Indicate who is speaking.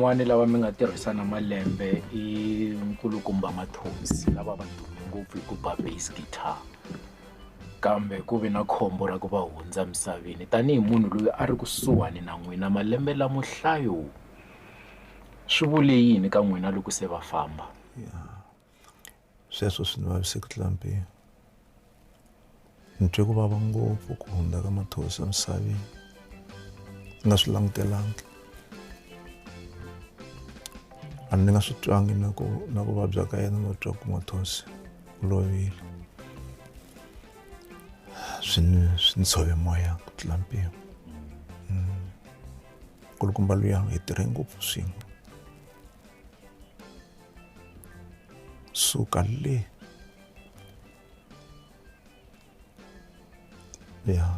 Speaker 1: van'wani lava mi nga tirhisana malembe i nkulukumba Mathonsi lava va dume ngopfu hi ku ba bass guitar kambe ku ve na khombo ra ku va hundza misaveni tanihi munhu loyi a ri kusuhani na n'wina malembe lamo hlayo swi vule yini ka n'wina loko se va famba
Speaker 2: sweswo swi ni vavise ku tlula mpimo ni twe ku vava ngopfu ku hundza ka Mathonsi emisaveni ni nga swi langutelangi a ni nga swi twangi na ku vabya ka yena no twa ku Mathonsi u lovile swi ni tshove moya ku tlula mpimo nkulukumba luya hi tirhe ngopfu swin'we suka le ya